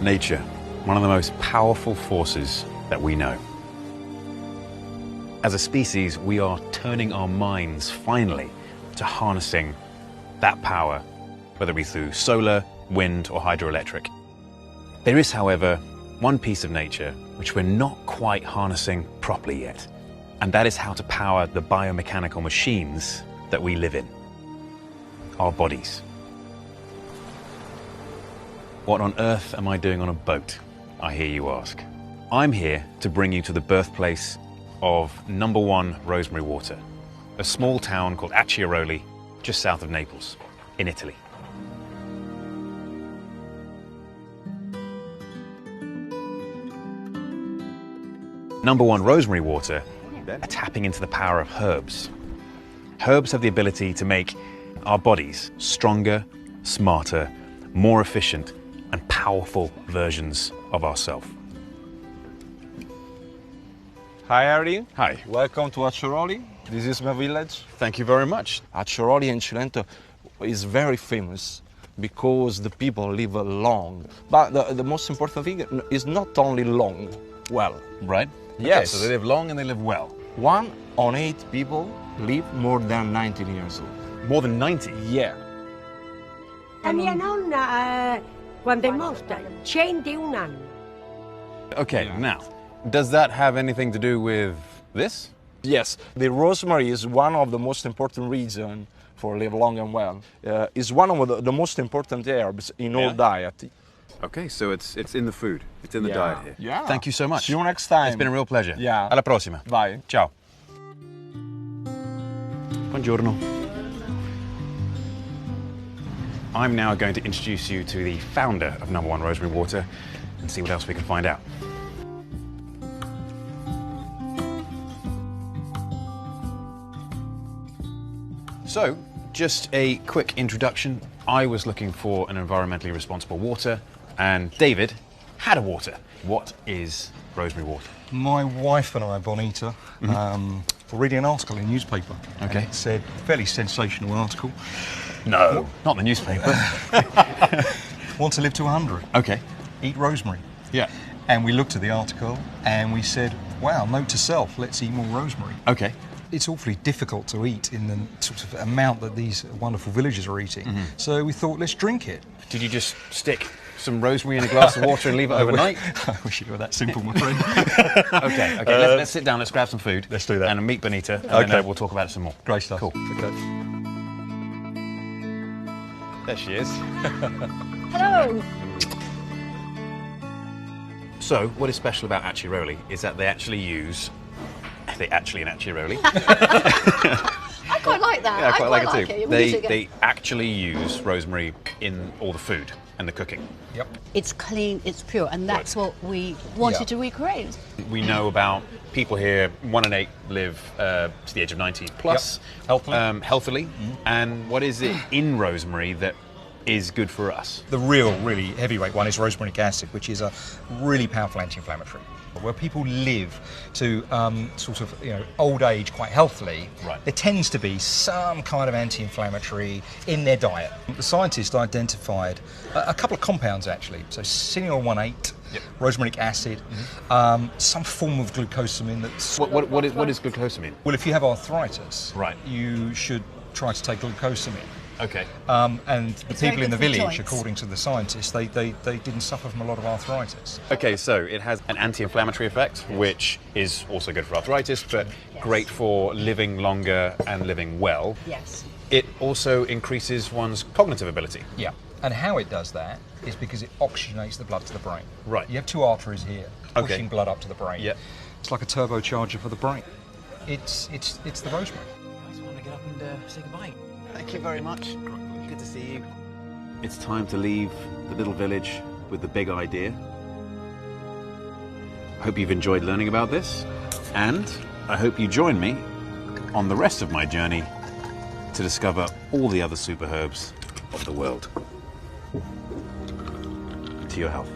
Nature, one of the most powerful forces that we know. As a species, we are turning our minds finally to harnessing that power, whether it be through solar, wind, or hydroelectric. There is, however, one piece of nature which we're not quite harnessing properly yet, and that is how to power the biomechanical machines that we live in, our bodies. What on earth am I doing on a boat, I hear you ask? I'm here to bring you to the birthplace of #1 Rosemary water, a small town called Acciaroli, just south of Naples, in Italy. #1 Rosemary water are tapping into the power of herbs. Herbs have the ability to make our bodies stronger, smarter, more efficient, and powerful versions of ourselves. Hi, Ari. Hi. Welcome to Acciaroli. This is my village. Thank you very much. Acciaroli in Cilento is very famous because the people live long. But the most important thing is not only long, well. Right? Yes. Okay, so they live long and they live well. 1 on 8 people live more than 19 years old. More than 90? Yeah. La mia nonna, quando è morta, 101 anni. Okay, now, does that have anything to do with this? Yes, the rosemary is one of the most important reasons for live long and well. It's one of the most important herbs in all diet. Okay, so it's in the food. It's in the diet here. Yeah. Thank you so much. See you next time. It's been a real pleasure. Yeah. Alla prossima. Bye. Ciao. Buongiorno. I'm now going to introduce you to the founder of #1 Rosemary Water and see what else we can find out. So, just a quick introduction. I was looking for an environmentally responsible water, and David had a water. What is rosemary water? My wife and I, Bonita, were reading an article in a newspaper. Okay. And it said, fairly sensational article, No, not the newspaper. want to live to 100, Okay. eat rosemary. Yeah. And we looked at the article and we said, wow, note to self, let's eat more rosemary. Okay. It's awfully difficult to eat in the sort of amount that these wonderful villagers are eating. So we thought, let's drink it. Did you just stick some rosemary in a glass of water and leave it overnight? I wish it were that simple, my friend. Okay, let's sit down, let's grab some food. Let's do that. And meet Bonita, and Okay. then we'll talk about it some more. Great stuff. Cool. Okay. There she is. Hello. So, what is special about Acciaroli is that they actually use... in Acciaroli. I quite like that. Yeah, I quite like it too. It. They actually use rosemary in all the food and the cooking. Yep. It's clean, it's pure, and that's what we wanted to recreate. We know about people here, 1 in 8 live to the age of 90 plus. Yep. Healthily. Healthily. And what is it in rosemary that is good for us? The really heavyweight one is rosmarinic acid, which is a really powerful anti-inflammatory. Where people live to sort of old age quite healthily, there tends to be some kind of anti-inflammatory in their diet. The scientists identified a couple of compounds actually. So cineol 1,8, rosmarinic acid, some form of glucosamine. That's What is glucosamine? well, if you have arthritis, Right. you should try to take glucosamine. Okay. And the It's very people in the good for village, joints. according to the scientists, they didn't suffer from a lot of arthritis. Okay, so it has an anti-inflammatory effect, which is also good for arthritis, but great for living longer and living well. Yes. It also increases one's cognitive ability. Yeah. And how it does that is because it oxygenates the blood to the brain. Right. You have 2 arteries here pushing blood up to the brain. Yeah. It's like a turbocharger for the brain. It's the rosemary. I just want to get up and say goodbye. Thank you very much. Good to see you. It's time to leave the little village with the big idea. I hope you've enjoyed learning about this, and I hope you join me on the rest of my journey to discover all the other super herbs of the world. To your health.